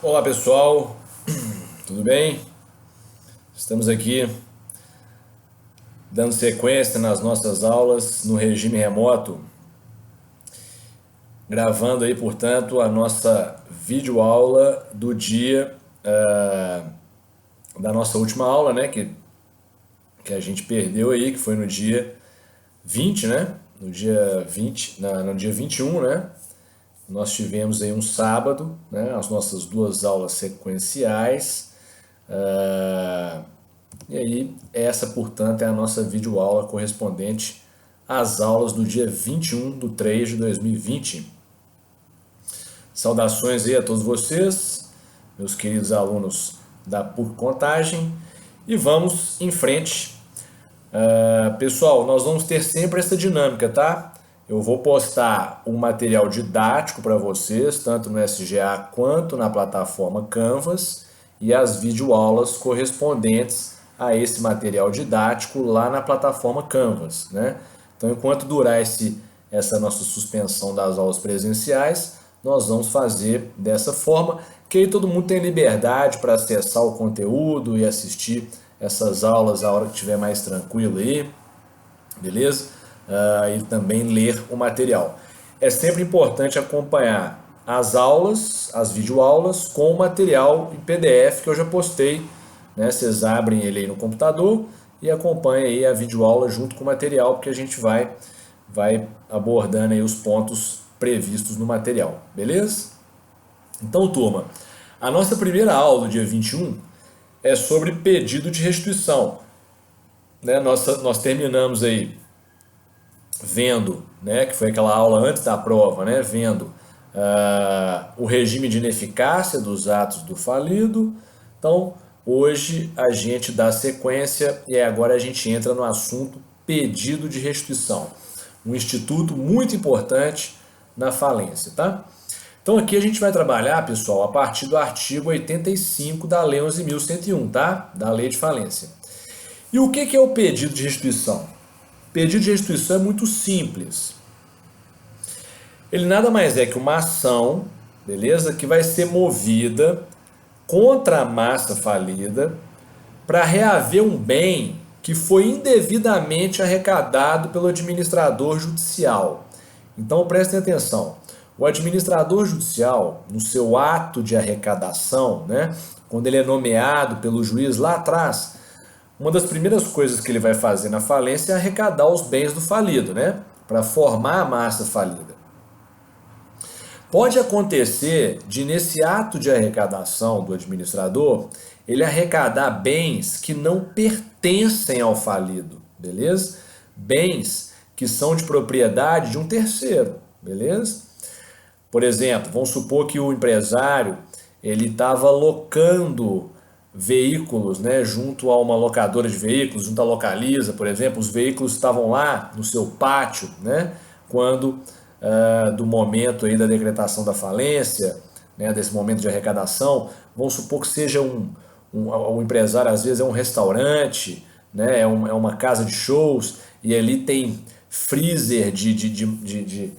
Olá pessoal, tudo bem? Estamos aqui dando sequência nas nossas aulas no regime remoto, gravando aí, portanto, a nossa videoaula do dia da nossa última aula, né? Que a gente perdeu aí, que foi no dia 20, né? No dia 20, no dia 21, né? Nós tivemos aí um sábado, né? As nossas duas aulas sequenciais. Ah, E aí, essa, portanto, é a nossa videoaula correspondente às aulas do dia 21 de 3 de 2020. Saudações aí a todos vocês, meus queridos alunos da PUC Contagem, e vamos em frente. Pessoal, nós vamos ter sempre essa dinâmica, tá? Eu vou postar um material didático para vocês, tanto no SGA quanto na plataforma Canvas, e as videoaulas correspondentes a esse material didático lá na plataforma Canvas, né? Então, enquanto durar essa nossa suspensão das aulas presenciais, nós vamos fazer dessa forma, que aí todo mundo tem liberdade para acessar o conteúdo e assistir essas aulas a hora que estiver mais tranquilo aí, beleza? E também ler o material. É sempre importante acompanhar as aulas, as videoaulas, com o material em PDF que eu já postei, né? Vocês abrem ele aí no computador e acompanham aí a videoaula junto com o material, porque a gente vai abordando aí os pontos previstos no material, beleza? Então, turma, a nossa primeira aula do dia 21 é sobre pedido de restituição, né? Nós terminamos aí vendo, né, que foi aquela aula antes da prova, né, vendo o regime de ineficácia dos atos do falido. Então, hoje a gente dá sequência e agora a gente entra no assunto pedido de restituição, um instituto muito importante na falência, tá? Então aqui a gente vai trabalhar, pessoal, a partir do artigo 85 da Lei 11.101, tá? Da Lei de Falência. E o que é o pedido de restituição? O pedido de restituição é muito simples. Ele nada mais é que uma ação, beleza? Que vai ser movida contra a massa falida para reaver um bem que foi indevidamente arrecadado pelo administrador judicial. Então prestem atenção. O administrador judicial, no seu ato de arrecadação, né, quando ele é nomeado pelo juiz lá atrás, uma das primeiras coisas que ele vai fazer na falência é arrecadar os bens do falido, né, para formar a massa falida. Pode acontecer de, nesse ato de arrecadação do administrador, ele arrecadar bens que não pertencem ao falido, beleza? Bens que são de propriedade de um terceiro, beleza? Por exemplo, vamos supor que o empresário ele estava locando veículos, né, junto a uma locadora de veículos, junto à Localiza, por exemplo, os veículos estavam lá no seu pátio, né, quando do momento aí da decretação da falência, né, desse momento de arrecadação, vamos supor que seja um empresário, às vezes é um restaurante, né, é uma casa de shows, e ali tem freezer de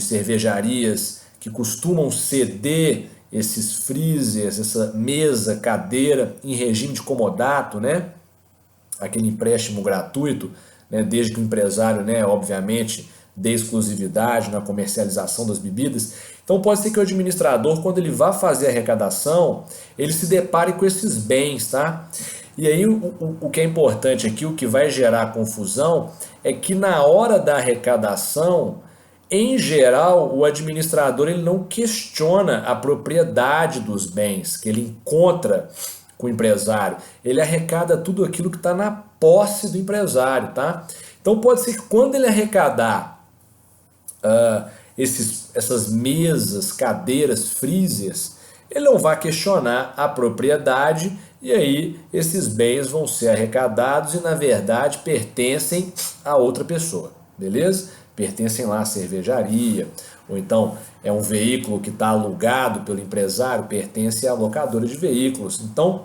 cervejarias que costumam ceder esses freezers, essa mesa, cadeira em regime de comodato, né? Aquele empréstimo gratuito, né? Desde que o empresário, né, obviamente, dê exclusividade na comercialização das bebidas. Então pode ser que o administrador, quando ele vá fazer a arrecadação, ele se depare com esses bens, tá? E aí o que é importante aqui, o que vai gerar confusão, é que na hora da arrecadação, em geral, o administrador ele não questiona a propriedade dos bens que ele encontra com o empresário. Ele arrecada tudo aquilo que está na posse do empresário, tá? Então pode ser que quando ele arrecadar essas mesas, cadeiras, freezers, ele não vai questionar a propriedade e aí esses bens vão ser arrecadados e na verdade pertencem a outra pessoa, beleza? Pertencem lá à cervejaria, ou então é um veículo que está alugado pelo empresário, pertence à locadora de veículos. Então,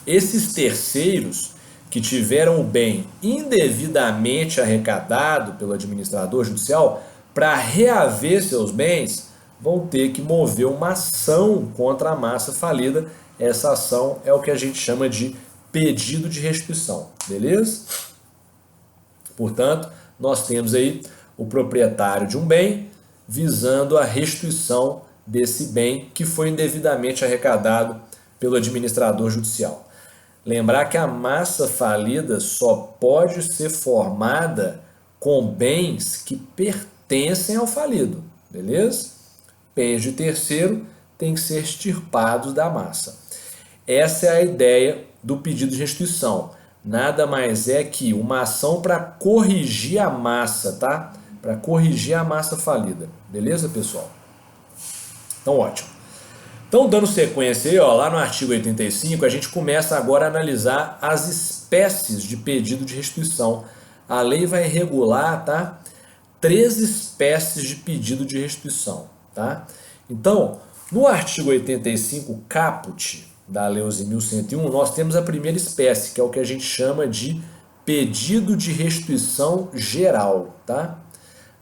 esses terceiros que tiveram o bem indevidamente arrecadado pelo administrador judicial, para reaver seus bens, vão ter que mover uma ação contra a massa falida. Essa ação é o que a gente chama de pedido de restituição, beleza? Portanto, nós temos aí o proprietário de um bem visando a restituição desse bem que foi indevidamente arrecadado pelo administrador judicial. Lembrar que a massa falida só pode ser formada com bens que pertencem ao falido, beleza? Bens de terceiro têm que ser extirpados da massa. Essa é a ideia do pedido de restituição. Nada mais é que uma ação para corrigir a massa, tá? Para corrigir a massa falida. Beleza, pessoal? Então, ótimo. Então, dando sequência aí, ó, lá no artigo 85, a gente começa agora a analisar as espécies de pedido de restituição. A lei vai regular, tá? 3 espécies de pedido de restituição, tá? Então, no artigo 85, caput da Lei 11.101, nós temos a primeira espécie, que é o que a gente chama de pedido de restituição geral, tá?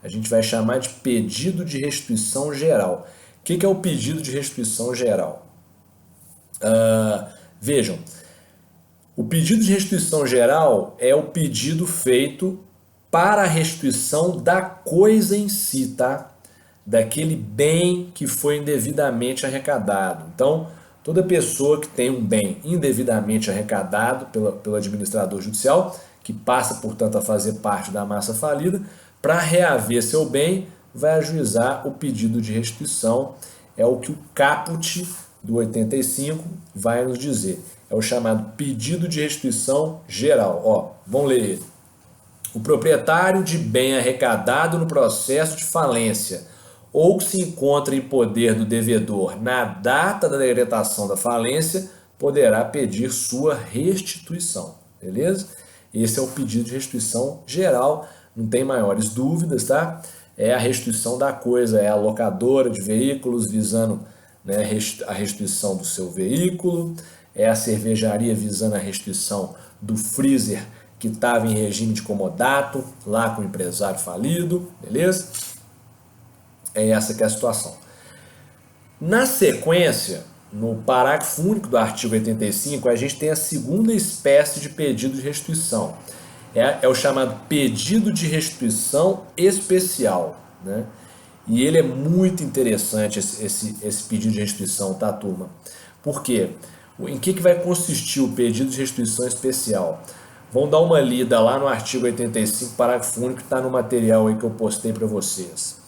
A gente vai chamar de pedido de restituição geral. O que é o pedido de restituição geral? Vejam, o pedido de restituição geral é o pedido feito para a restituição da coisa em si, tá? Daquele bem que foi indevidamente arrecadado. Então, toda pessoa que tem um bem indevidamente arrecadado pelo administrador judicial, que passa, portanto, a fazer parte da massa falida, para reaver seu bem, vai ajuizar o pedido de restituição. É o que o caput do 85 vai nos dizer. É o chamado pedido de restituição geral. Ó, vamos ler ele. O proprietário de bem arrecadado no processo de falência ou que se encontra em poder do devedor na data da decretação da falência, poderá pedir sua restituição, beleza? Esse é o pedido de restituição geral, não tem maiores dúvidas, tá? É a restituição da coisa, é a locadora de veículos visando, né, a restituição do seu veículo, é a cervejaria visando a restituição do freezer que estava em regime de comodato, lá com o empresário falido, beleza? É essa que é a situação. Na sequência, no parágrafo único do artigo 85, a gente tem a segunda espécie de pedido de restituição. É o chamado pedido de restituição especial, né? E ele é muito interessante, esse pedido de restituição, tá, turma? Por quê? Em que vai consistir o pedido de restituição especial? Vamos dar uma lida lá no artigo 85, parágrafo único, que está no material aí que eu postei para vocês.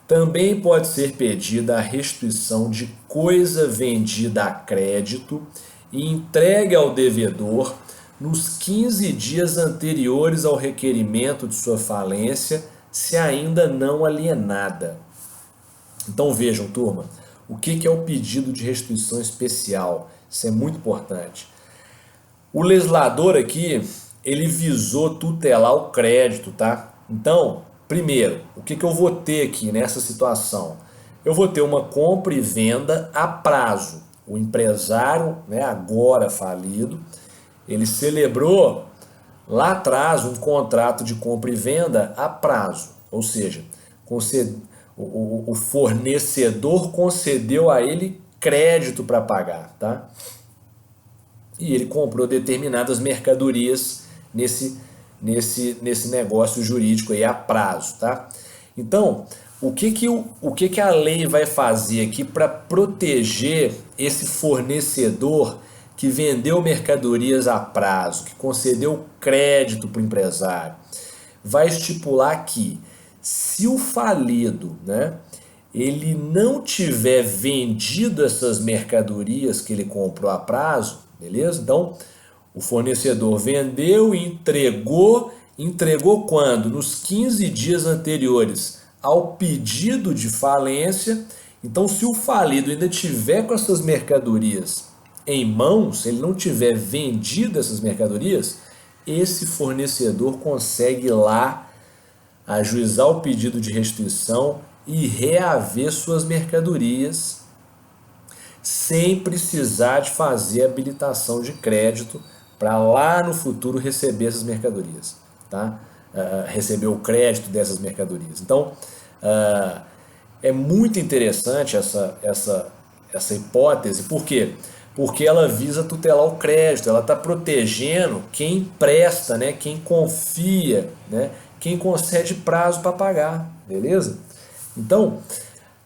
Também pode ser pedida a restituição de coisa vendida a crédito e entregue ao devedor nos 15 dias anteriores ao requerimento de sua falência, se ainda não alienada. Então vejam, turma, o que é o pedido de restituição especial? Isso é muito importante. O legislador aqui, ele visou tutelar o crédito, tá? Então, primeiro, o que eu vou ter aqui nessa situação? Eu vou ter uma compra e venda a prazo. O empresário, né, agora falido, ele celebrou lá atrás um contrato de compra e venda a prazo. Ou seja, o fornecedor concedeu a ele crédito para pagar, tá? E ele comprou determinadas mercadorias nesse negócio jurídico aí a prazo, tá? Então, o que a lei vai fazer aqui para proteger esse fornecedor que vendeu mercadorias a prazo, que concedeu crédito para o empresário? Vai estipular que se o falido, né, ele não tiver vendido essas mercadorias que ele comprou a prazo, beleza? Então, o fornecedor vendeu e entregou quando? Nos 15 dias anteriores ao pedido de falência. Então, se o falido ainda tiver com essas mercadorias em mãos, se ele não tiver vendido essas mercadorias, esse fornecedor consegue lá ajuizar o pedido de restituição e reaver suas mercadorias sem precisar de fazer habilitação de crédito para lá no futuro receber essas mercadorias, tá? Receber o crédito dessas mercadorias. Então, É muito interessante essa hipótese, por quê? Porque ela visa tutelar o crédito, ela está protegendo quem empresta, né? Quem confia, né? Quem concede prazo para pagar, beleza? Então,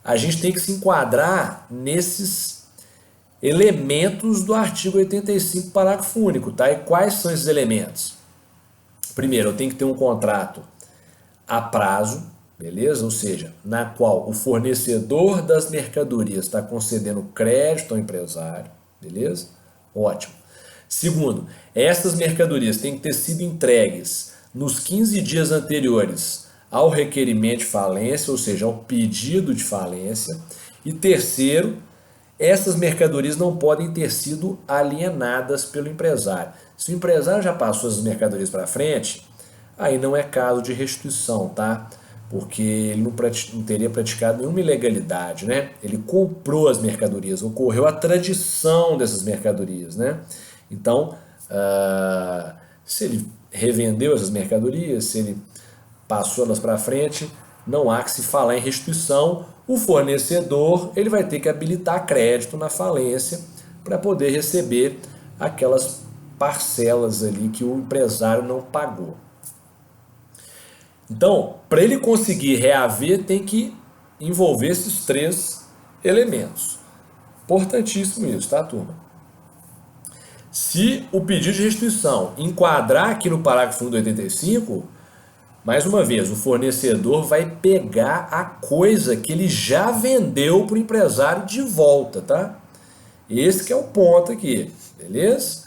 a gente tem que se enquadrar nesses elementos do artigo 85, parágrafo único, tá? E quais são esses elementos? Primeiro, eu tenho que ter um contrato a prazo, beleza? Ou seja, na qual o fornecedor das mercadorias está concedendo crédito ao empresário, beleza? Ótimo. Segundo, essas mercadorias têm que ter sido entregues nos 15 dias anteriores ao requerimento de falência, ou seja, ao pedido de falência. E terceiro, essas mercadorias não podem ter sido alienadas pelo empresário. Se o empresário já passou as mercadorias para frente, aí não é caso de restituição, tá? Porque ele não teria praticado nenhuma ilegalidade, né? Ele comprou as mercadorias, ocorreu a tradição dessas mercadorias, né? Então, se ele revendeu essas mercadorias, se ele passou elas para frente, não há que se falar em restituição. O fornecedor ele vai ter que habilitar crédito na falência para poder receber aquelas parcelas ali que o empresário não pagou. Então, para ele conseguir reaver, tem que envolver esses três elementos. Importantíssimo isso, tá, turma? Se o pedido de restituição enquadrar aqui no parágrafo 1 do 85, mais uma vez, o fornecedor vai pegar a coisa que ele já vendeu para o empresário de volta, tá? Esse que é o ponto aqui, beleza?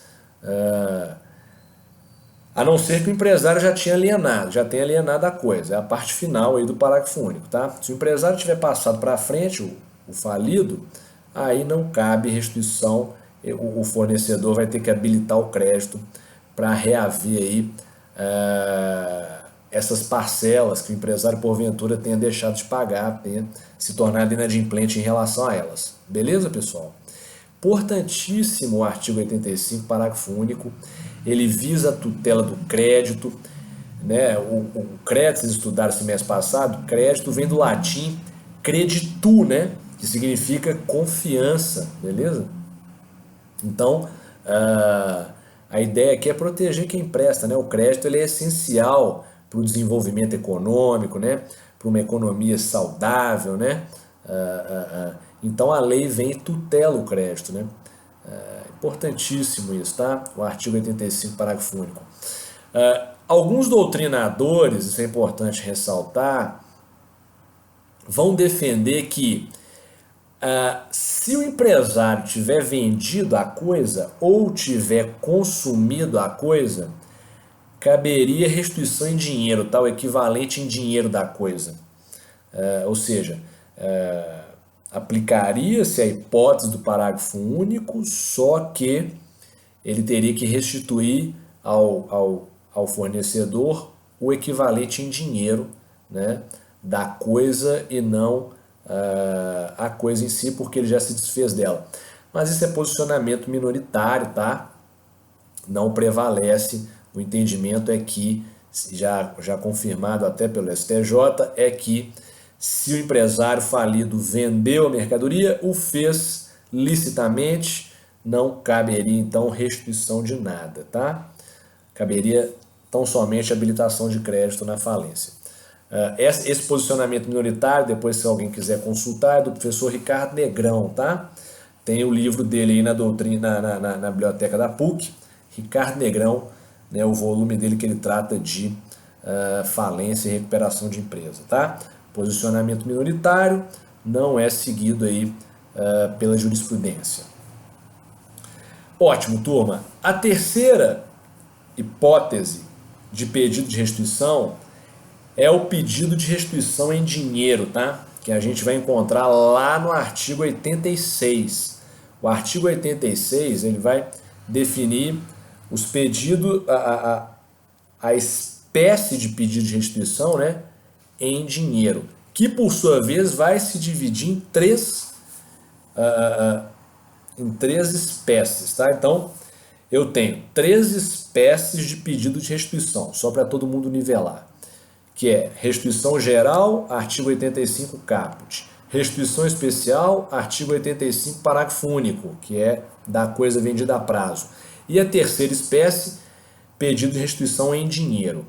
A não ser que o empresário já tenha alienado a coisa. É a parte final aí do parágrafo único, tá? Se o empresário tiver passado para frente, o falido, aí não cabe restituição, o fornecedor vai ter que habilitar o crédito para reaver aí essas parcelas que o empresário porventura tenha deixado de pagar, tenha se tornado inadimplente em relação a elas. Beleza, pessoal? Importantíssimo o artigo 85, parágrafo único. Ele visa a tutela do crédito, né? O crédito, vocês estudaram semestre passado, crédito vem do latim creditu, né? Que significa confiança, beleza? Então, a ideia aqui é proteger quem empresta, né? O crédito ele é essencial para o desenvolvimento econômico, né? Para uma economia saudável, né? Então a lei vem e tutela o crédito, né? Importantíssimo isso, tá? O artigo 85, parágrafo único. Alguns doutrinadores, isso é importante ressaltar, vão defender que se o empresário tiver vendido a coisa ou tiver consumido a coisa, caberia restituição em dinheiro, tá? O equivalente em dinheiro da coisa. Ou seja, aplicaria-se a hipótese do parágrafo único, só que ele teria que restituir ao fornecedor o equivalente em dinheiro, né, da coisa e não a coisa em si, porque ele já se desfez dela. Mas isso é posicionamento minoritário, tá? Não prevalece. O entendimento é que, já confirmado até pelo STJ, é que se o empresário falido vendeu a mercadoria, o fez licitamente, não caberia então restituição de nada, tá? Caberia tão somente habilitação de crédito na falência. Esse posicionamento minoritário, depois se alguém quiser consultar, é do professor Ricardo Negrão, tá? Tem o livro dele aí na doutrina, na biblioteca da PUC, Ricardo Negrão, né, o volume dele que ele trata de falência e recuperação de empresa, tá? Posicionamento minoritário não é seguido aí pela jurisprudência. Ótimo, turma. A terceira hipótese de pedido de restituição é o pedido de restituição em dinheiro, tá? Que a gente vai encontrar lá no artigo 86. O artigo 86 ele vai definir os pedidos, a espécie de pedido de restituição, né, em dinheiro, que por sua vez vai se dividir em três espécies, tá? Então, eu tenho três espécies de pedido de restituição, só para todo mundo nivelar, que é restituição geral, artigo 85 caput, Restituição especial, artigo 85, parágrafo único, que é da coisa vendida a prazo. E a terceira espécie, pedido de restituição em dinheiro.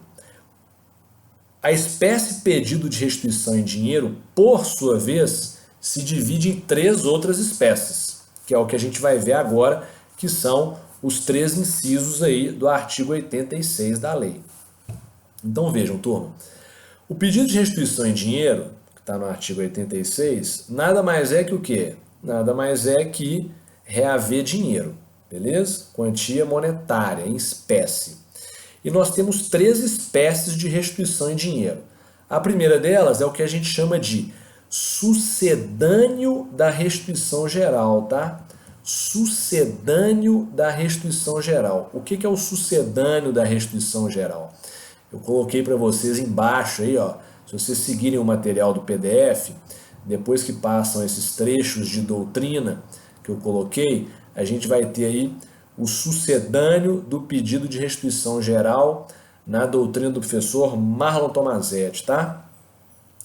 A espécie pedido de restituição em dinheiro, por sua vez, se divide em três outras espécies, que é o que a gente vai ver agora, que são os três incisos aí do artigo 86 da lei. Então vejam, turma, o pedido de restituição em dinheiro, que está no artigo 86, nada mais é que o quê? Nada mais é que reaver dinheiro, beleza? Quantia monetária, em espécie. E nós temos três espécies de restituição em dinheiro. A primeira delas é o que a gente chama de sucedâneo da restituição geral, tá? Sucedâneo da restituição geral. O que é o sucedâneo da restituição geral? Eu coloquei para vocês embaixo aí, ó. Se vocês seguirem o material do PDF, depois que passam esses trechos de doutrina que eu coloquei, a gente vai ter aí o sucedâneo do pedido de restituição geral na doutrina do professor Marlon Tomazetti, tá?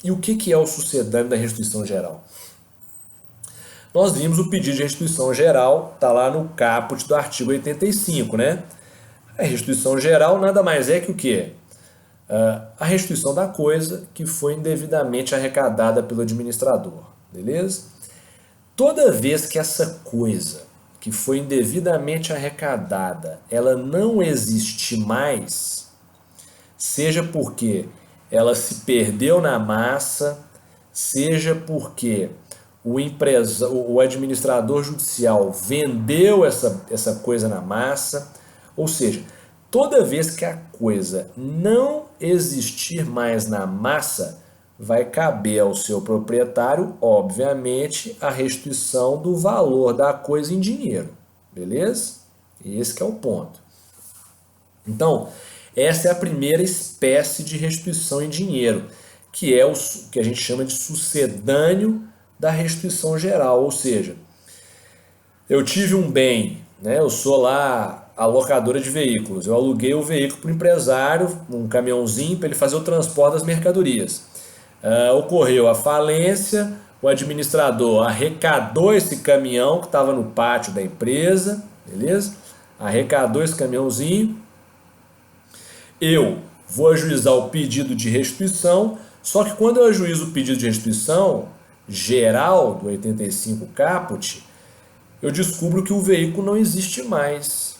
E o que é o sucedâneo da restituição geral? Nós vimos o pedido de restituição geral, tá lá no caput do artigo 85, né? A restituição geral nada mais é que o quê? A restituição da coisa que foi indevidamente arrecadada pelo administrador, beleza? Toda vez que essa coisa que foi indevidamente arrecadada, ela não existe mais, seja porque ela se perdeu na massa, seja porque o administrador judicial vendeu essa coisa na massa, ou seja, toda vez que a coisa não existir mais na massa, vai caber ao seu proprietário, obviamente, a restituição do valor da coisa em dinheiro, beleza? Esse que é o ponto. Então, essa é a primeira espécie de restituição em dinheiro, que é o que a gente chama de sucedâneo da restituição geral, ou seja, eu tive um bem, né? Eu sou lá a locadora de veículos, eu aluguei o veículo para o empresário, um caminhãozinho, para ele fazer o transporte das mercadorias. Ocorreu a falência, o administrador arrecadou esse caminhão que estava no pátio da empresa, beleza? Arrecadou esse caminhãozinho. Eu vou ajuizar o pedido de restituição, só que quando eu ajuizo o pedido de restituição geral do 85 caput, eu descubro que o veículo não existe mais.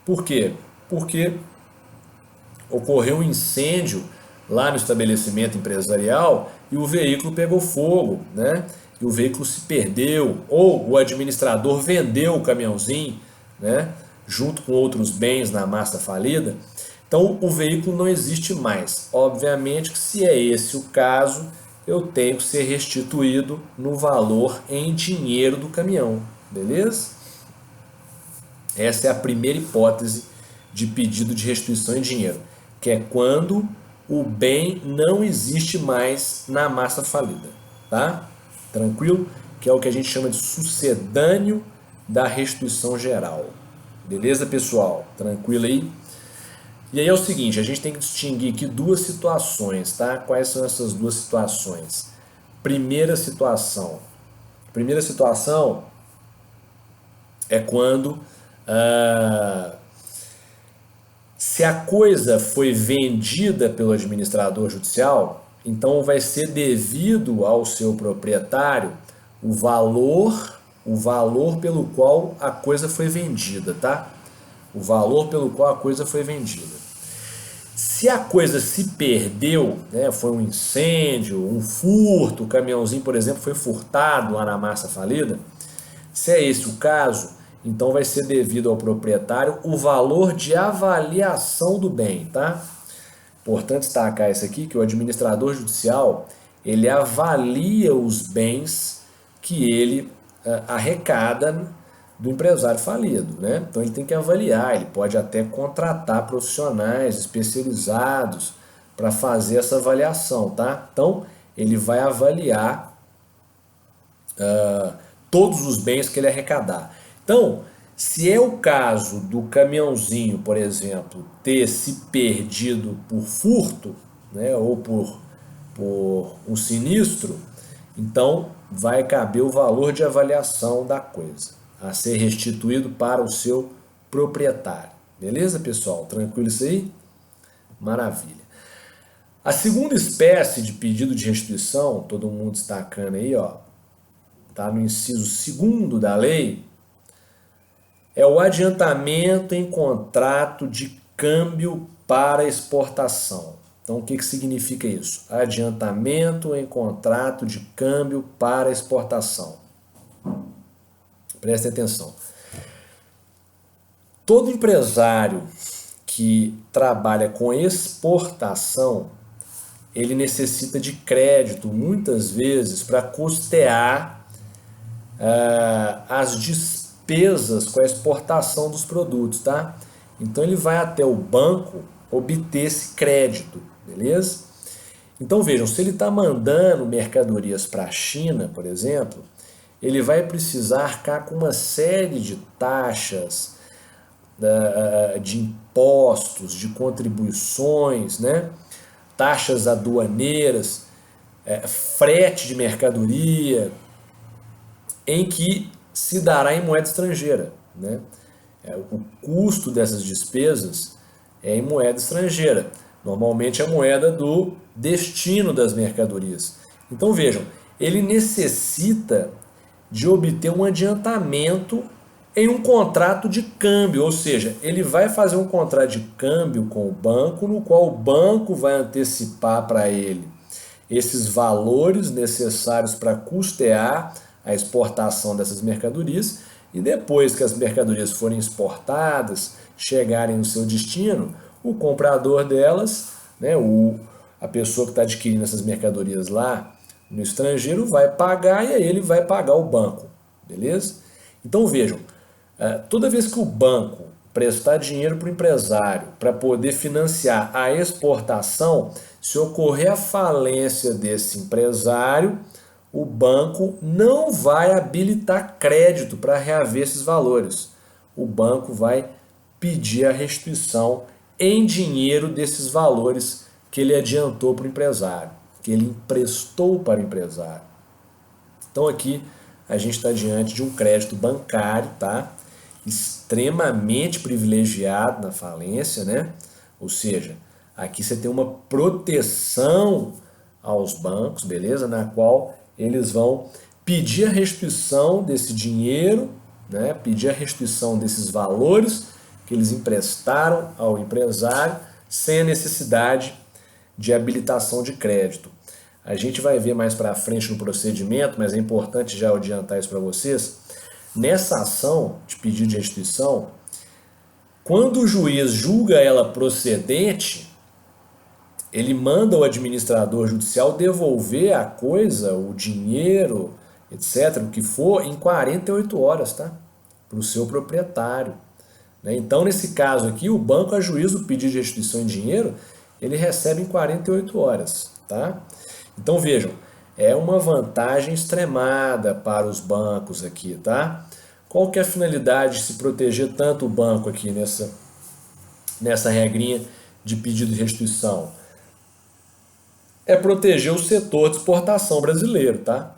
Por quê? Porque ocorreu um incêndio lá no estabelecimento empresarial e o veículo pegou fogo, né? E o veículo se perdeu, ou o administrador vendeu o caminhãozinho, né? Junto com outros bens na massa falida. Então o veículo não existe mais. Obviamente que se é esse o caso, eu tenho que ser restituído no valor em dinheiro do caminhão, beleza? Essa é a primeira hipótese de pedido de restituição em dinheiro, que é quando o bem não existe mais na massa falida, tá? Tranquilo? Que é o que a gente chama de sucedâneo da restituição geral. Beleza, pessoal? Tranquilo aí? E aí é o seguinte, a gente tem que distinguir aqui duas situações, tá? Quais são essas duas situações? Primeira situação é quando se a coisa foi vendida pelo administrador judicial, então vai ser devido ao seu proprietário o valor pelo qual a coisa foi vendida, tá? O valor pelo qual a coisa foi vendida. Se a coisa se perdeu, né, foi um incêndio, um furto, o caminhãozinho, por exemplo, foi furtado lá na massa falida, se é esse o caso, então vai ser devido ao proprietário o valor de avaliação do bem, tá? Importante destacar isso aqui, que o administrador judicial, ele avalia os bens que ele arrecada do empresário falido, né? Então ele tem que avaliar, ele pode até contratar profissionais especializados para fazer essa avaliação, tá? Então ele vai avaliar todos os bens que ele arrecadar. Então, se é o caso do caminhãozinho, por exemplo, ter se perdido por furto, né, ou por um sinistro, Então, vai caber o valor de avaliação da coisa a ser restituído para o seu proprietário. Beleza, pessoal? Tranquilo isso aí? Maravilha. A segunda espécie de pedido de restituição, todo mundo destacando aí, ó, tá no inciso 2º da lei, é o adiantamento em contrato de câmbio para exportação. Então, o que significa isso? Adiantamento em contrato de câmbio para exportação. Prestem atenção. Todo empresário que trabalha com exportação, ele necessita de crédito, muitas vezes, para custear as despesas com a exportação dos produtos, tá? Então ele vai até o banco obter esse crédito, beleza? Então vejam, se ele está mandando mercadorias para a China, por exemplo, ele vai precisar arcar com uma série de taxas, de impostos, de contribuições, né? Taxas aduaneiras, frete de mercadoria, em que se dará em moeda estrangeira, né? O custo dessas despesas é em moeda estrangeira, normalmente a moeda do destino das mercadorias. Então vejam, ele necessita de obter um adiantamento em um contrato de câmbio, ou seja, ele vai fazer um contrato de câmbio com o banco, no qual o banco vai antecipar para ele esses valores necessários para custear a exportação dessas mercadorias, e depois que as mercadorias forem exportadas, chegarem no seu destino, o comprador delas, né, a pessoa que está adquirindo essas mercadorias lá no estrangeiro, vai pagar e aí ele vai pagar o banco, beleza? Então vejam, toda vez que o banco prestar dinheiro para o empresário para poder financiar a exportação, se ocorrer a falência desse empresário, o banco não vai habilitar crédito para reaver esses valores. O banco vai pedir a restituição em dinheiro desses valores que ele adiantou para o empresário, que ele emprestou para o empresário. Então aqui a gente está diante de um crédito bancário, tá? Extremamente privilegiado na falência, né? Ou seja, aqui você tem uma proteção aos bancos, beleza? Na qual eles vão pedir a restituição desse dinheiro, né? Pedir a restituição desses valores que eles emprestaram ao empresário sem a necessidade de habilitação de crédito. A gente vai ver mais para frente no procedimento, mas é importante já adiantar isso para vocês. Nessa ação de pedido de restituição, quando o juiz julga ela procedente, ele manda o administrador judicial devolver a coisa, o dinheiro, etc., o que for, em 48 horas, tá? Para o seu proprietário. Então, nesse caso aqui, o banco ajuiza o pedido de restituição em dinheiro, ele recebe em 48 horas, tá? Então, vejam, é uma vantagem extremada para os bancos aqui, tá? Qual que é a finalidade de se proteger tanto o banco aqui nessa regrinha de pedido de restituição? É proteger o setor de exportação brasileiro, tá?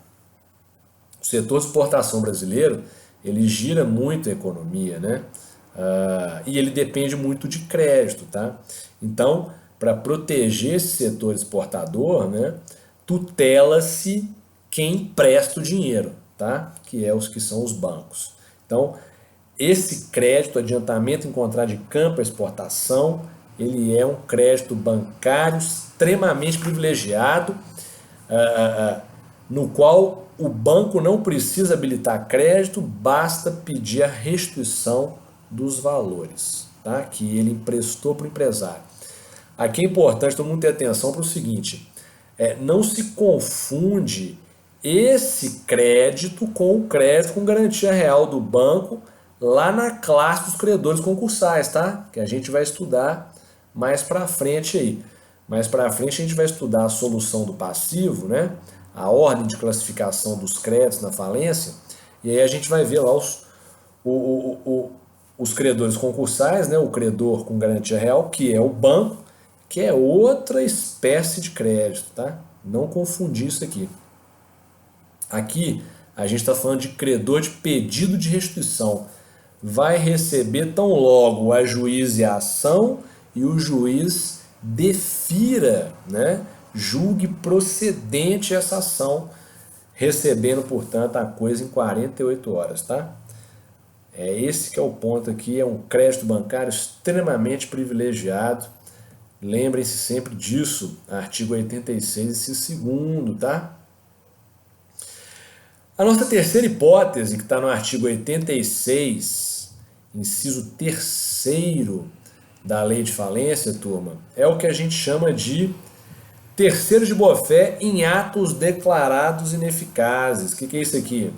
O setor de exportação brasileiro, ele gira muito a economia, né? E ele depende muito de crédito, tá? Então, para proteger esse setor exportador, né, tutela-se quem empresta o dinheiro, tá? Que é os que são os bancos. Então, esse crédito, adiantamento em contrato de câmbio para exportação, ele é um crédito bancário extremamente privilegiado, no qual o banco não precisa habilitar crédito, basta pedir a restituição dos valores, tá? Que ele emprestou para o empresário. Aqui é importante todo mundo ter atenção para o seguinte, não se confunde esse crédito com o crédito com garantia real do banco lá na classe dos credores concursais, tá? Que a gente vai estudar mais para frente aí. Mais para frente a gente vai estudar a solução do passivo, né? A ordem de classificação dos créditos na falência, e aí a gente vai ver lá os credores concursais, né? O credor com garantia real, que é o banco, que é outra espécie de crédito, tá? Não confundir isso aqui. Aqui a gente está falando de credor de pedido de restituição. Vai receber tão logo ajuize a ação e o juiz defira, né? Julgue procedente essa ação, recebendo, portanto, a coisa em 48 horas, tá? Esse que é o ponto aqui, é um crédito bancário extremamente privilegiado. Lembrem-se sempre disso, artigo 86, esse segundo, tá? A nossa terceira hipótese, que está no artigo 86, inciso 3º da lei de falência, turma, é o que a gente chama de terceiro de boa-fé em atos declarados ineficazes. O que é isso aqui?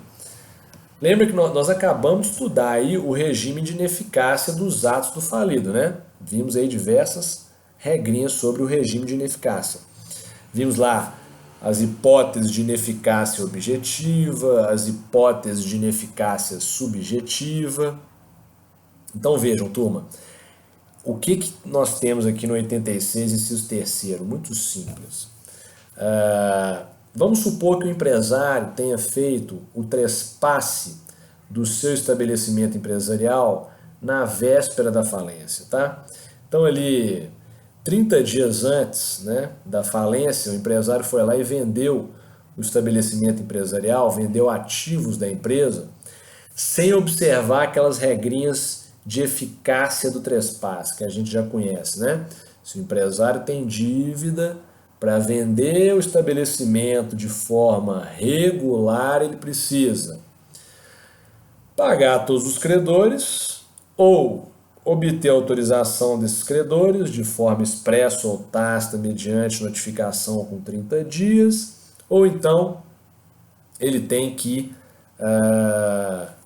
Lembra que nós acabamos de estudar aí o regime de ineficácia dos atos do falido, né? Vimos aí diversas regrinhas sobre o regime de ineficácia. Vimos lá as hipóteses de ineficácia objetiva, as hipóteses de ineficácia subjetiva. Então vejam, turma, o que nós temos aqui no 86, inciso 3º? Muito simples. Vamos supor que o empresário tenha feito o trespasse do seu estabelecimento empresarial na véspera da falência, tá? Então ali 30 dias antes, né, da falência, o empresário foi lá e vendeu o estabelecimento empresarial, vendeu ativos da empresa, sem observar aquelas regrinhas de eficácia do trespasse, que a gente já conhece, né? Se o empresário tem dívida, para vender o estabelecimento de forma regular, ele precisa pagar a todos os credores ou obter autorização desses credores de forma expressa ou tácita mediante notificação com 30 dias, ou então ele tem que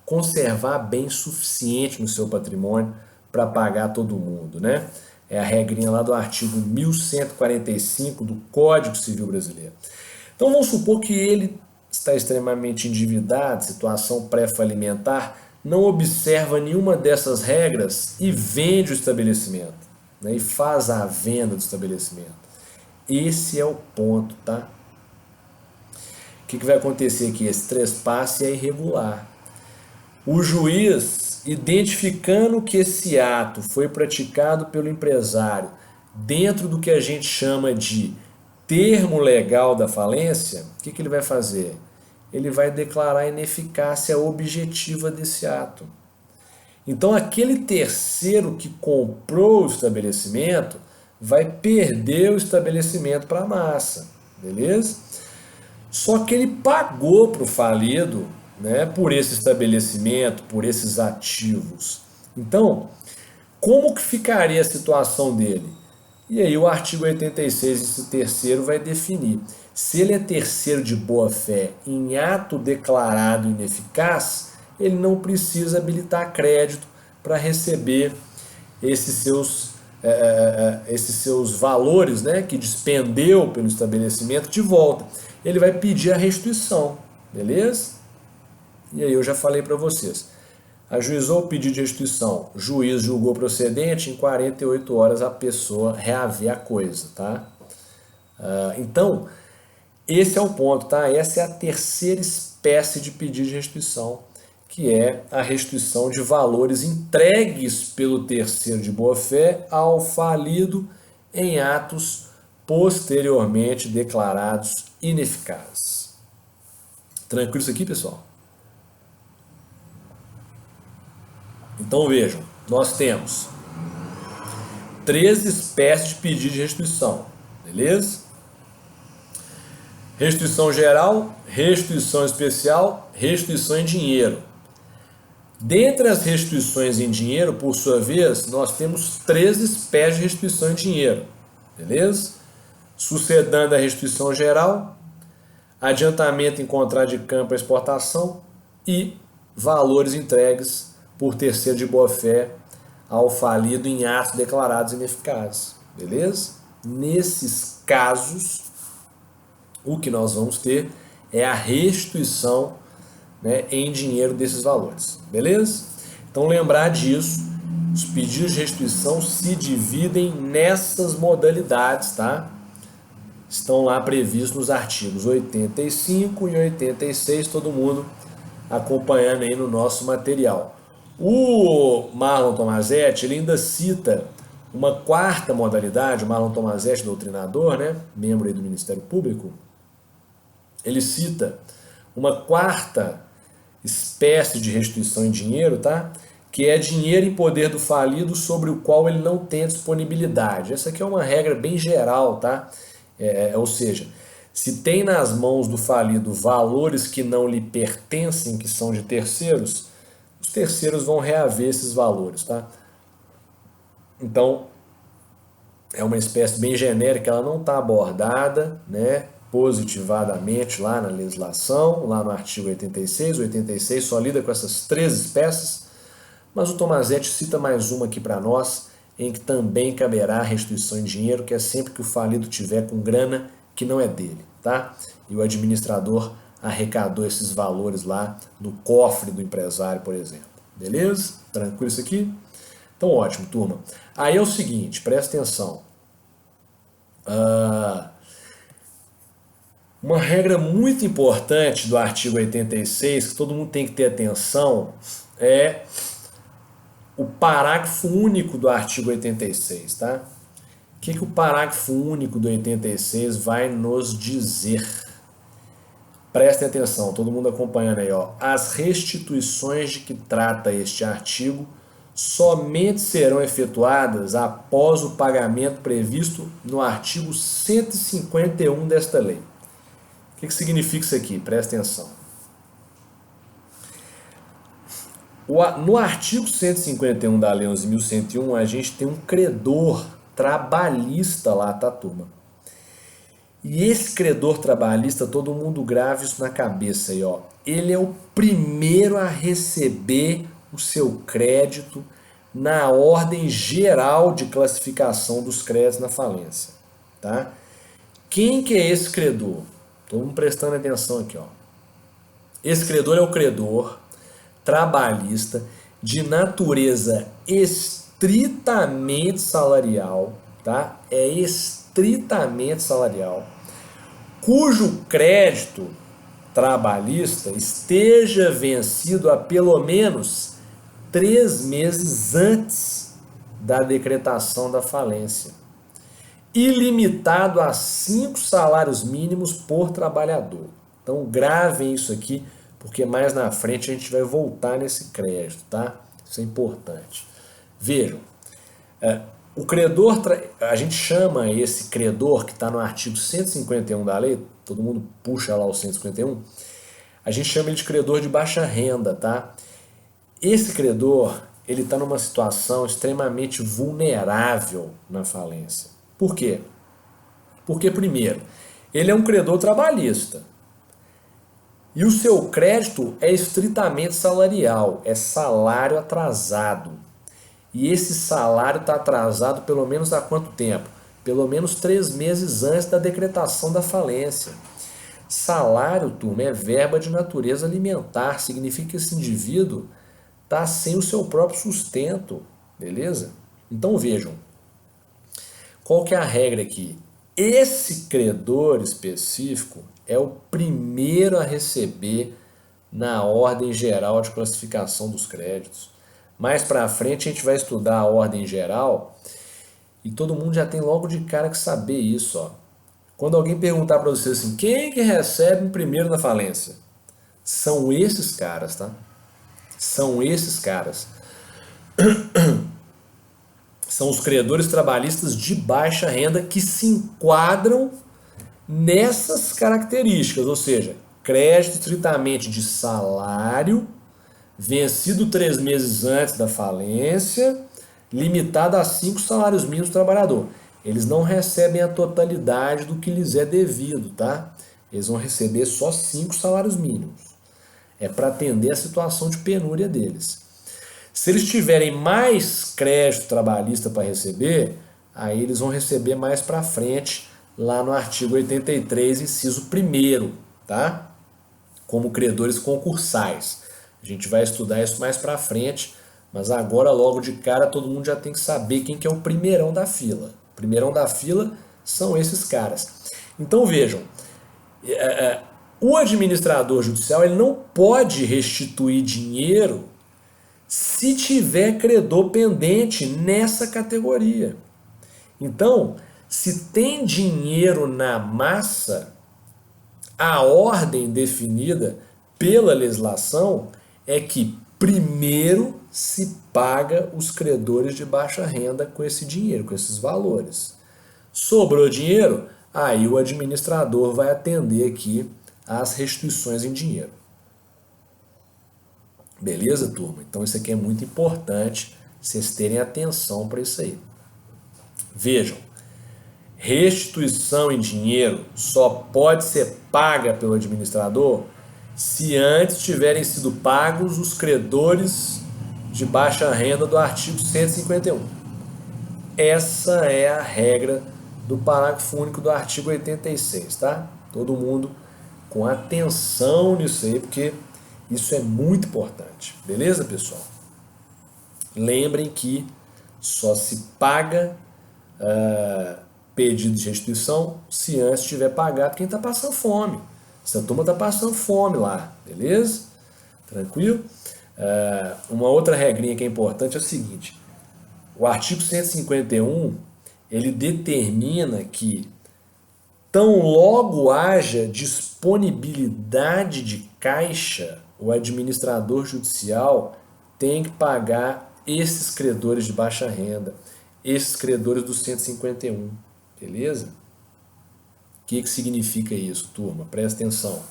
conservar bem suficiente no seu patrimônio para pagar todo mundo, né? É a regrinha lá do artigo 1145 do Código Civil Brasileiro. Então vamos supor que ele está extremamente endividado, situação pré-falimentar, não observa nenhuma dessas regras e vende o estabelecimento, né, e faz a venda do estabelecimento. Esse é o ponto, tá? O que vai acontecer aqui? Esse trespasse é irregular. O juiz, identificando que esse ato foi praticado pelo empresário dentro do que a gente chama de termo legal da falência, o que ele vai fazer? Ele vai declarar a ineficácia objetiva desse ato. Então, aquele terceiro que comprou o estabelecimento vai perder o estabelecimento para a massa, beleza? Só que ele pagou para o falido, né, por esse estabelecimento, por esses ativos. Então, como que ficaria a situação dele? E aí o artigo 86, esse terceiro, vai definir. Se ele é terceiro de boa-fé em ato declarado ineficaz, ele não precisa habilitar crédito para receber esses seus valores, né, que despendeu pelo estabelecimento de volta. Ele vai pedir a restituição, beleza? E aí eu já falei para vocês. Ajuizou o pedido de restituição, juiz julgou procedente, em 48 horas a pessoa reaver a coisa, tá? Então, esse é o ponto, tá? Essa é a terceira espécie de pedido de restituição, que é a restituição de valores entregues pelo terceiro de boa-fé ao falido em atos posteriormente declarados ineficazes. Tranquilo isso aqui, pessoal? Então vejam, nós temos 3 espécies de pedido de restituição, beleza? Restituição geral, restituição especial, restituição em dinheiro. Dentre as restituições em dinheiro, por sua vez, nós temos 3 espécies de restituição em dinheiro, beleza? Sucedando a restituição geral, adiantamento em contrato de campo à exportação e valores entregues por terceiro de boa-fé ao falido em atos declarados ineficazes, beleza? Nesses casos, o que nós vamos ter é a restituição, né, em dinheiro desses valores, beleza? Então lembrar disso, os pedidos de restituição se dividem nessas modalidades, tá? estão lá previstos nos artigos 85 e 86, todo mundo acompanhando aí no nosso material. O Marlon Tomazetti, ele ainda cita uma quarta modalidade, o Marlon Tomazetti, doutrinador, né, membro aí do Ministério Público, ele cita uma quarta espécie de restituição em dinheiro, tá? Que é dinheiro em poder do falido sobre o qual ele não tem disponibilidade. Essa aqui é uma regra bem geral, tá? Ou seja, se tem nas mãos do falido valores que não lhe pertencem, que são de terceiros, os terceiros vão reaver esses valores, tá? Então, é uma espécie bem genérica, ela não está abordada, né, positivadamente lá na legislação, lá no artigo 86, 86 só lida com essas três espécies, mas o Tomazetti cita mais uma aqui para nós, em que também caberá a restituição em dinheiro, que é sempre que o falido tiver com grana que não é dele, tá? E o administrador arrecadou esses valores lá no cofre do empresário, por exemplo. Beleza? Tranquilo isso aqui? Então, ótimo, turma. Aí é o seguinte, presta atenção. Uma regra muito importante do artigo 86, que todo mundo tem que ter atenção, é o parágrafo único do artigo 86, tá? O que o parágrafo único do 86 vai nos dizer? Prestem atenção, todo mundo acompanhando aí, ó. As restituições de que trata este artigo somente serão efetuadas após o pagamento previsto no artigo 151 desta lei. O que significa isso aqui? Presta atenção. No artigo 151 da Lei 11.101, a gente tem um credor trabalhista lá, tá, turma? E esse credor trabalhista, todo mundo grave isso na cabeça aí, ó. Ele é o primeiro a receber o seu crédito na ordem geral de classificação dos créditos na falência, tá? Quem que é esse credor? Todo mundo prestando atenção aqui, ó. Esse credor é o credor trabalhista de natureza estritamente salarial, tá? É estritamente salarial, cujo crédito trabalhista esteja vencido a pelo menos 3 meses antes da decretação da falência, ilimitado a 5 salários mínimos por trabalhador. Então gravem isso aqui, porque mais na frente a gente vai voltar nesse crédito, tá? Isso é importante. Vejam, o credor, a gente chama esse credor que está no artigo 151 da lei, todo mundo puxa lá o 151, a gente chama ele de credor de baixa renda, tá? Esse credor, ele está numa situação extremamente vulnerável na falência. Por quê? Porque, primeiro, ele é um credor trabalhista. E o seu crédito é estritamente salarial, é salário atrasado. E esse salário está atrasado pelo menos há quanto tempo? Pelo menos 3 meses antes da decretação da falência. Salário, turma, é verba de natureza alimentar, significa que esse indivíduo está sem o seu próprio sustento, beleza? Então vejam, qual que é a regra aqui? Esse credor específico é o primeiro a receber na ordem geral de classificação dos créditos. Mais para frente a gente vai estudar a ordem geral e todo mundo já tem logo de cara que saber isso, ó. Quando alguém perguntar para você assim, quem que recebe primeiro na falência? São esses caras, tá? São esses caras. São os credores trabalhistas de baixa renda que se enquadram nessas características, ou seja, crédito estritamente de salário, vencido 3 meses antes da falência, limitado a 5 salários mínimos do trabalhador. Eles não recebem a totalidade do que lhes é devido, tá? Eles vão receber só 5 salários mínimos. É para atender a situação de penúria deles. Se eles tiverem mais crédito trabalhista para receber, aí eles vão receber mais para frente, lá no artigo 83, inciso 1º, tá? Como credores concursais. A gente vai estudar isso mais para frente, mas agora, logo de cara, todo mundo já tem que saber quem que é o primeirão da fila. O primeirão da fila são esses caras. Então vejam, o administrador judicial ele não pode restituir dinheiro se tiver credor pendente nessa categoria. Então, se tem dinheiro na massa, a ordem definida pela legislação é que primeiro se paga os credores de baixa renda com esse dinheiro, com esses valores. Sobrou dinheiro, aí o administrador vai atender aqui às restituições em dinheiro. Beleza, turma? Então isso aqui é muito importante, vocês terem atenção para isso aí. Vejam, restituição em dinheiro só pode ser paga pelo administrador se antes tiverem sido pagos os credores de baixa renda do artigo 151. Essa é a regra do parágrafo único do artigo 86, tá? Todo mundo com atenção nisso aí, porque isso é muito importante. Beleza, pessoal? Lembrem que só se paga pedido de restituição se antes tiver pagado quem está passando fome. Essa turma está passando fome lá, beleza? Tranquilo? Uma outra regrinha que é importante é o seguinte: o artigo 151 ele determina que tão logo haja disponibilidade de caixa, o administrador judicial tem que pagar esses credores de baixa renda, esses credores do 151, beleza? O que significa isso, turma? Presta atenção.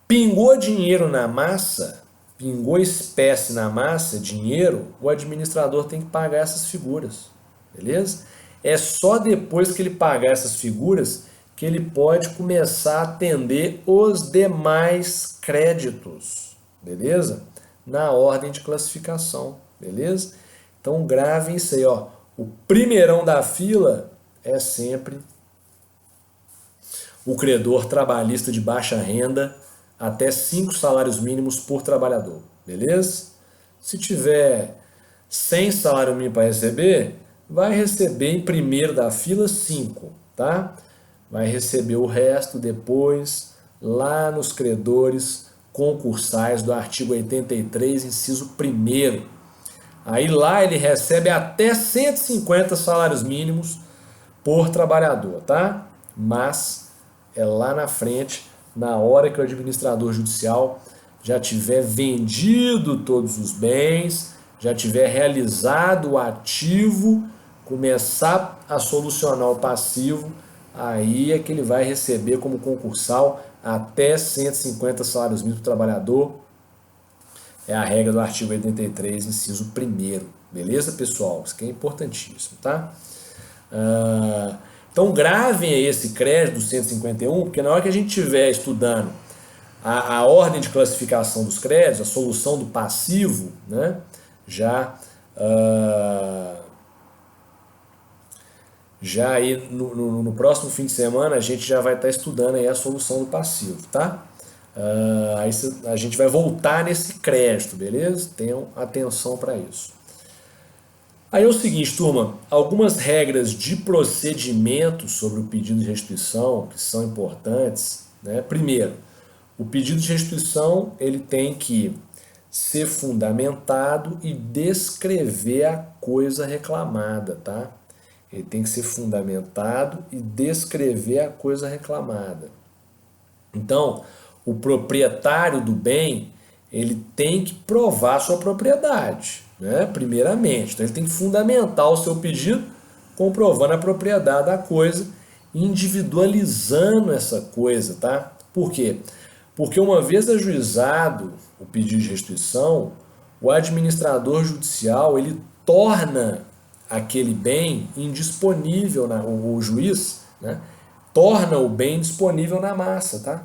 Pingou dinheiro na massa, pingou espécie na massa, dinheiro, o administrador tem que pagar essas figuras, beleza? É só depois que ele pagar essas figuras que ele pode começar a atender os demais créditos, beleza? Na ordem de classificação, beleza? Então gravem isso aí, ó. O primeirão da fila é sempre o credor trabalhista de baixa renda, até 5 salários mínimos por trabalhador, beleza? Se tiver 100 salário mínimo para receber, vai receber em primeiro da fila 5, tá? Vai receber o resto depois, lá nos credores concursais do artigo 83, inciso 1º. Aí lá ele recebe até 150 salários mínimos por trabalhador, tá? Mas é lá na frente, na hora que o administrador judicial já tiver vendido todos os bens, já tiver realizado o ativo, começar a solucionar o passivo, aí é que ele vai receber como concursal até 150 salários mínimos do trabalhador. É a regra do artigo 83, inciso 1º. Beleza, pessoal? Isso aqui é importantíssimo, tá? Então gravem aí esse crédito do 151, porque na hora que a gente estiver estudando a ordem de classificação dos créditos, a solução do passivo, né? Já aí no próximo fim de semana a gente já vai estar estudando aí a solução do passivo, tá? Aí a gente vai voltar nesse crédito, beleza? Tenham atenção para isso. Aí é o seguinte, turma, algumas regras de procedimento sobre o pedido de restituição que são importantes, né? Primeiro, o pedido de restituição ele tem que ser fundamentado e descrever a coisa reclamada, tá? Ele tem que ser fundamentado e descrever a coisa reclamada. Então, o proprietário do bem, ele tem que provar sua propriedade, né? Primeiramente. Então, ele tem que fundamentar o seu pedido, comprovando a propriedade da coisa, individualizando essa coisa, tá? Por quê? Porque uma vez ajuizado o pedido de restituição, o administrador judicial, ele torna aquele bem indisponível, o juiz, né, torna o bem disponível na massa, tá?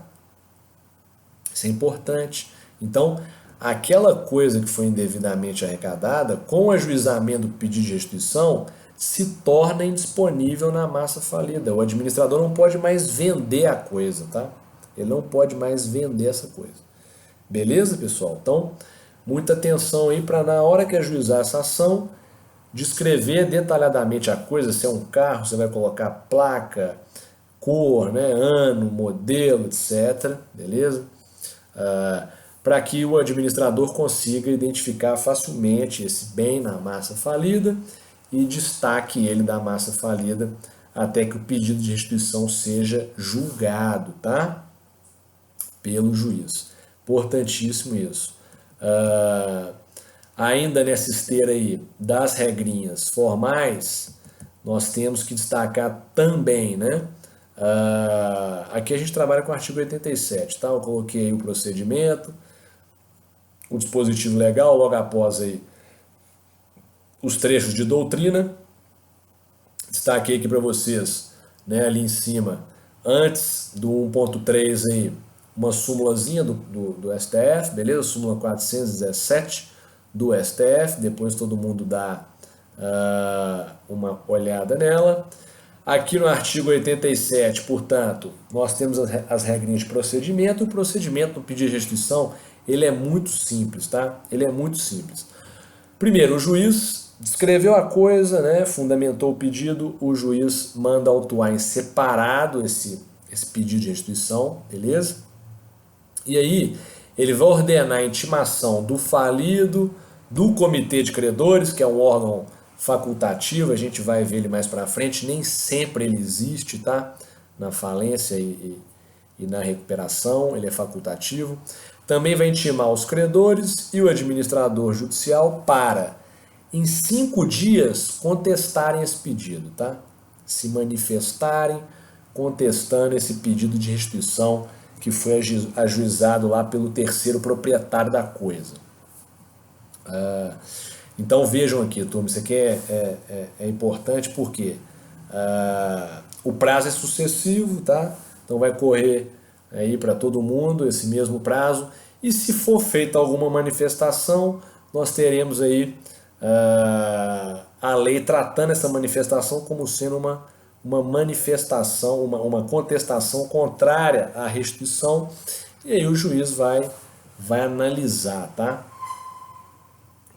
Isso é importante. Então, aquela coisa que foi indevidamente arrecadada, com o ajuizamento do pedido de restituição, se torna indisponível na massa falida. O administrador não pode mais vender a coisa, tá? Ele não pode mais vender essa coisa. Beleza, pessoal? Então, muita atenção aí para na hora que ajuizar essa ação, descrever detalhadamente a coisa. Se é um carro, você vai colocar placa, cor, né, ano, modelo, etc. Beleza? Para que o administrador consiga identificar facilmente esse bem na massa falida e destaque ele da massa falida até que o pedido de restituição seja julgado, tá? Pelo juiz. Importantíssimo isso. Ainda nessa esteira aí das regrinhas formais, nós temos que destacar também, né? Aqui a gente trabalha com o artigo 87, tá? Eu coloquei o procedimento, o dispositivo legal, logo após aí os trechos de doutrina. Destaquei aqui para vocês, né, ali em cima, antes do 1.3 aí, uma súmulazinha do STF, beleza? Súmula 417 do STF, depois todo mundo dá uma olhada nela. Aqui no artigo 87, portanto, nós temos as regrinhas de procedimento. O procedimento no pedido de restituição, ele é muito simples, tá? Ele é muito simples. Primeiro, o juiz descreveu a coisa, né, fundamentou o pedido, o juiz manda autuar em separado esse pedido de restituição, beleza? E aí, ele vai ordenar a intimação do falido, do comitê de credores, que é um órgão facultativo, a gente vai ver ele mais para frente, nem sempre ele existe, tá? Na falência e na recuperação, ele é facultativo. Também vai intimar os credores e o administrador judicial para, em 5 dias, contestarem esse pedido, tá? Se manifestarem contestando esse pedido de restituição que foi ajuizado lá pelo terceiro proprietário da coisa. Então vejam aqui, turma, isso aqui é importante porque o prazo é sucessivo, tá? Então vai correr aí para todo mundo esse mesmo prazo, e se for feita alguma manifestação, nós teremos aí a lei tratando essa manifestação como sendo uma manifestação, uma contestação contrária à restituição, e aí o juiz vai analisar, tá?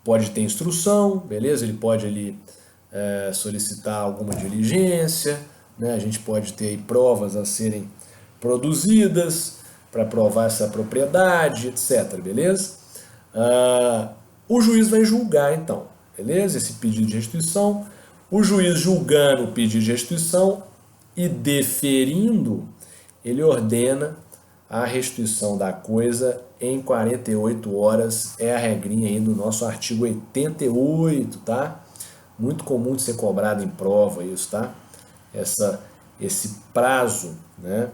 Pode ter instrução, beleza? Ele pode ali solicitar alguma diligência, né? A gente pode ter aí provas a serem produzidas para provar essa propriedade, etc, beleza? O juiz vai julgar então, beleza? Esse pedido de restituição. O juiz julgando o pedido de restituição e deferindo, ele ordena a restituição da coisa em 48 horas, é a regrinha aí do nosso artigo 88, tá? Muito comum de ser cobrado em prova isso, tá? Esse prazo, né,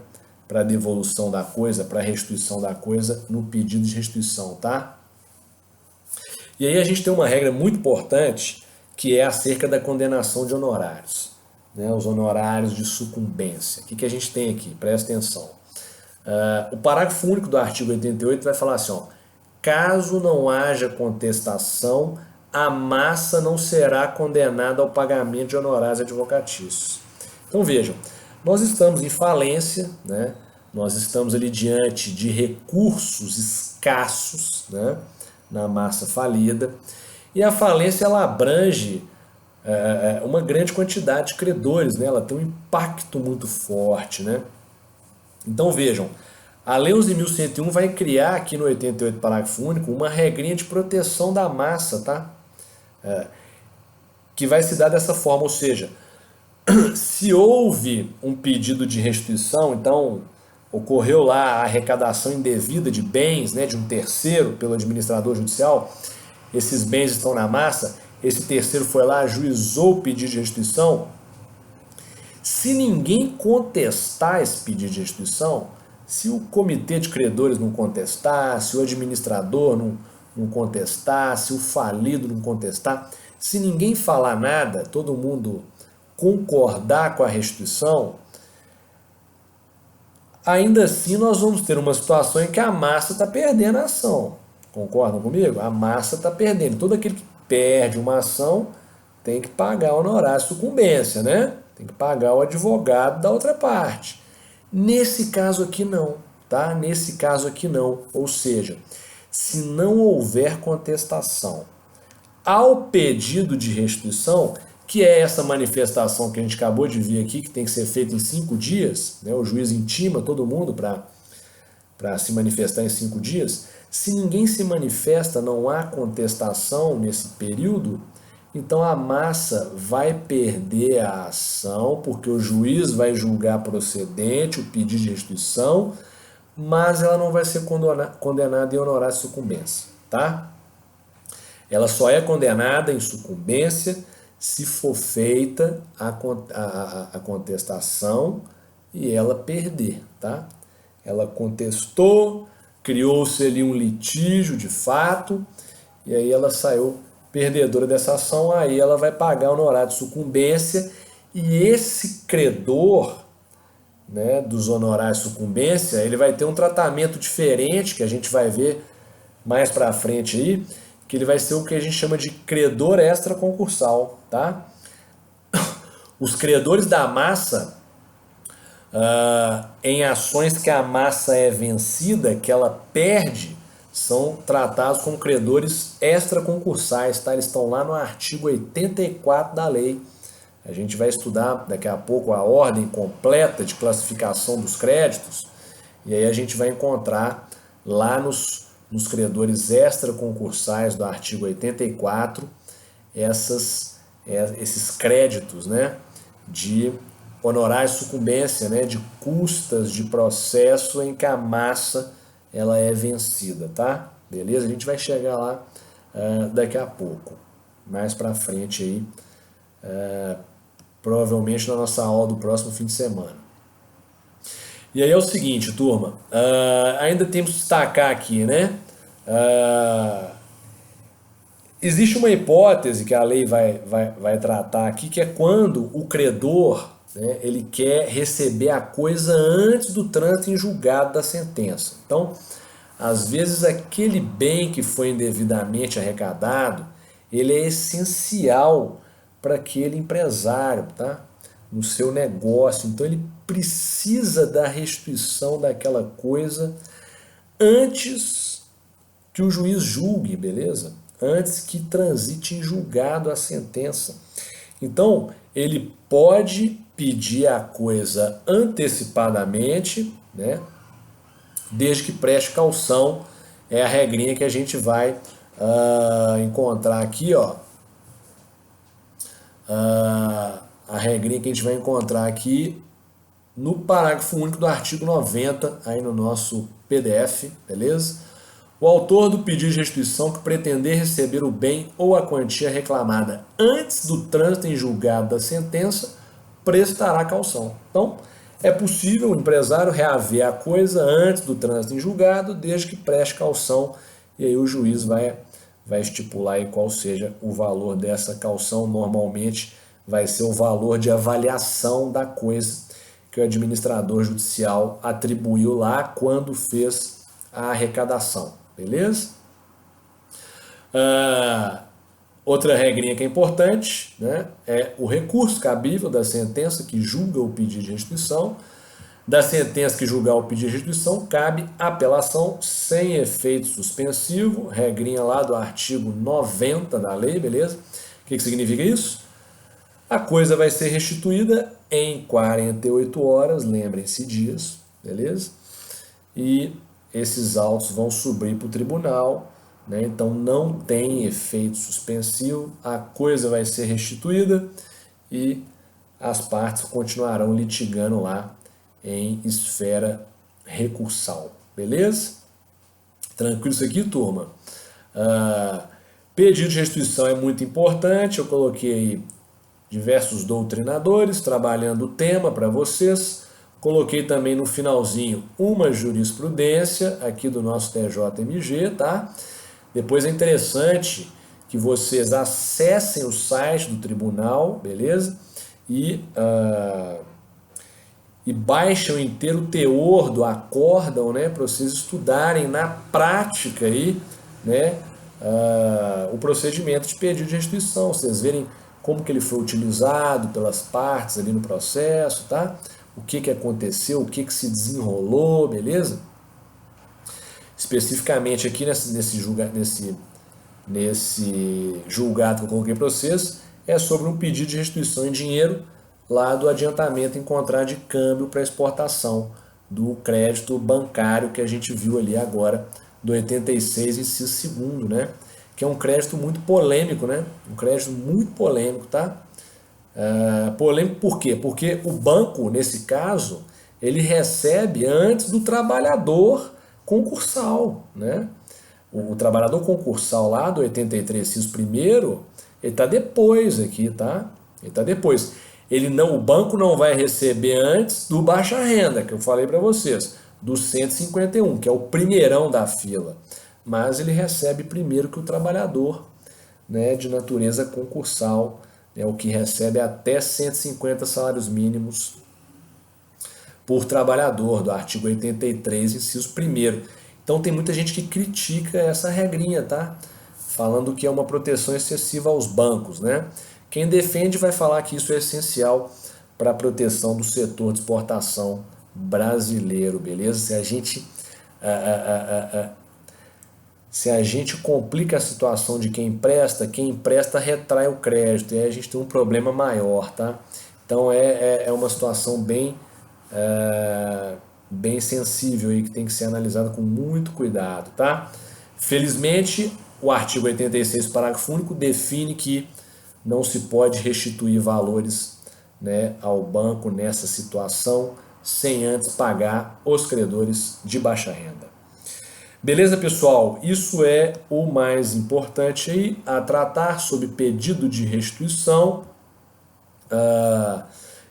para devolução da coisa, para restituição da coisa no pedido de restituição, tá? E aí a gente tem uma regra muito importante que é acerca da condenação de honorários, né, os honorários de sucumbência. O que a gente tem aqui? Presta atenção. O parágrafo único do artigo 88 vai falar assim, ó, caso não haja contestação, a massa não será condenada ao pagamento de honorários advocatícios. Então vejam, nós estamos em falência, né? Nós estamos ali diante de recursos escassos, né, na massa falida, e a falência ela abrange uma grande quantidade de credores, né? Ela tem um impacto muito forte, né? Então vejam, a Lei 11.101 vai criar aqui no 88 parágrafo único uma regrinha de proteção da massa, tá? Que vai se dar dessa forma, ou seja, se houve um pedido de restituição, então ocorreu lá a arrecadação indevida de bens, né, de um terceiro pelo administrador judicial, esses bens estão na massa, esse terceiro foi lá, ajuizou o pedido de restituição. Se ninguém contestar esse pedido de restituição, se o comitê de credores não contestar, se o administrador não contestar, se o falido não contestar, se ninguém falar nada, todo mundo concordar com a restituição, ainda assim nós vamos ter uma situação em que a massa está perdendo a ação. Concordam comigo? A massa está perdendo. Todo aquele que perde uma ação tem que pagar o honorário de sucumbência, né? Tem que pagar o advogado da outra parte. Nesse caso aqui não, tá? Nesse caso aqui não. Ou seja, se não houver contestação ao pedido de restituição, que é essa manifestação que a gente acabou de ver aqui, que tem que ser feita em 5 dias, né? O juiz intima todo mundo para se manifestar em 5 dias. Se ninguém se manifesta, não há contestação nesse período, então a massa vai perder a ação, porque o juiz vai julgar procedente o pedido de restituição, mas ela não vai ser condenada em honorário de sucumbência, tá? Ela só é condenada em sucumbência se for feita a contestação e ela perder, tá? Ela contestou, criou-se ali um litígio de fato, e aí ela saiu perdedora dessa ação, aí ela vai pagar o honorário de sucumbência, e esse credor, né, dos honorários de sucumbência, ele vai ter um tratamento diferente, que a gente vai ver mais para frente aí, que ele vai ser o que a gente chama de credor extraconcursal, tá? Os credores da massa, em ações que a massa é vencida, que ela perde, são tratados como credores extraconcursais, tá? Eles estão lá no artigo 84 da lei. A gente vai estudar daqui a pouco a ordem completa de classificação dos créditos, e aí a gente vai encontrar lá nos credores extraconcursais do artigo 84 esses créditos, né, de honorários de sucumbência, né, de custas de processo em que a massa ela é vencida, tá? Beleza? A gente vai chegar lá daqui a pouco, mais para frente aí, provavelmente na nossa aula do próximo fim de semana. E aí é o seguinte, turma, ainda temos que destacar aqui, né? Existe uma hipótese que a lei vai tratar aqui, que é quando o credor, né, ele quer receber a coisa antes do trânsito em julgado da sentença. Então, às vezes aquele bem que foi indevidamente arrecadado, ele é essencial para aquele empresário, tá? No seu negócio. Então ele precisa da restituição daquela coisa antes que o juiz julgue, beleza? Antes que transite em julgado a sentença. Então, ele pode pedir a coisa antecipadamente, né? Desde que preste caução. É a regrinha que a gente vai encontrar aqui, ó. A regrinha que a gente vai encontrar aqui no parágrafo único do artigo 90, aí no nosso PDF, beleza? O autor do pedido de restituição que pretender receber o bem ou a quantia reclamada antes do trânsito em julgado da sentença, prestará caução. Então, é possível o empresário reaver a coisa antes do trânsito em julgado, desde que preste caução, e aí o juiz vai estipular aí qual seja o valor dessa caução. Normalmente vai ser o valor de avaliação da coisa que o administrador judicial atribuiu lá quando fez a arrecadação, beleza? Outra regrinha que é importante, né, é o recurso cabível da sentença que julga o pedido de restituição. Da sentença que julgar o pedido de restituição, cabe apelação sem efeito suspensivo, regrinha lá do artigo 90 da lei, beleza? O que significa isso? A coisa vai ser restituída em 48 horas, lembrem-se disso, beleza? E esses autos vão subir para o tribunal, né? Então não tem efeito suspensivo, a coisa vai ser restituída e as partes continuarão litigando lá em esfera recursal, beleza? Tranquilo isso aqui, turma? Pedido de restituição é muito importante, eu coloquei aí diversos doutrinadores trabalhando o tema para vocês, coloquei também no finalzinho uma jurisprudência aqui do nosso TJMG, tá? Depois é interessante que vocês acessem o site do tribunal, beleza? E baixem o inteiro teor do acórdão, né, para vocês estudarem na prática aí, né, o procedimento de pedido de restituição, vocês verem como que ele foi utilizado pelas partes ali no processo, tá? O que aconteceu, o que se desenrolou, beleza? Especificamente aqui nesse julgado que eu coloquei para vocês, é sobre um pedido de restituição em dinheiro lá do adiantamento em contrato de câmbio para exportação do crédito bancário que a gente viu ali agora, do 86, inciso segundo, né? Que é um crédito muito polêmico, né? Um crédito muito polêmico, tá? Polêmico por quê? Porque o banco, nesse caso, ele recebe antes do trabalhador concursal, né? O trabalhador concursal lá do 83, inciso primeiro, ele está depois aqui, tá? Ele está depois. Ele não, o banco não vai receber antes do baixa renda, que eu falei para vocês, do 151, que é o primeirão da fila. Mas ele recebe primeiro que o trabalhador, né, de natureza concursal, é o que recebe até 150 salários mínimos por trabalhador, do artigo 83, inciso 1º. Então tem muita gente que critica essa regrinha, tá? Falando que é uma proteção excessiva aos bancos, né? Quem defende vai falar que isso é essencial para a proteção do setor de exportação brasileiro, beleza? Se a gente complica a situação de quem empresta retrai o crédito, e aí a gente tem um problema maior, tá? Então é uma situação bem sensível aí que tem que ser analisada com muito cuidado, tá? Felizmente, o artigo 86, parágrafo único, define que não se pode restituir valores, né, ao banco nessa situação sem antes pagar os credores de baixa renda. Beleza, pessoal? Isso é o mais importante aí a tratar sobre pedido de restituição.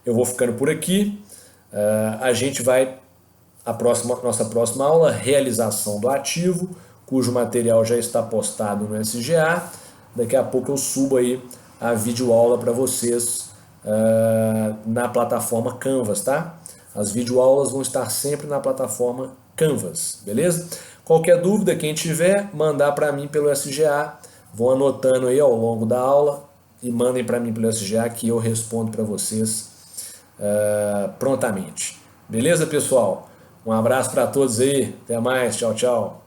Eu vou ficando por aqui. A gente vai, nossa próxima aula, realização do ativo, cujo material já está postado no SGA. Daqui a pouco eu subo aí a videoaula para vocês na plataforma Canvas, tá? As videoaulas vão estar sempre na plataforma Canvas, beleza? Qualquer dúvida, quem tiver, mandar para mim pelo SGA. Vão anotando aí ao longo da aula e mandem para mim pelo SGA que eu respondo para vocês prontamente. Beleza, pessoal? Um abraço para todos aí. Até mais. Tchau, tchau.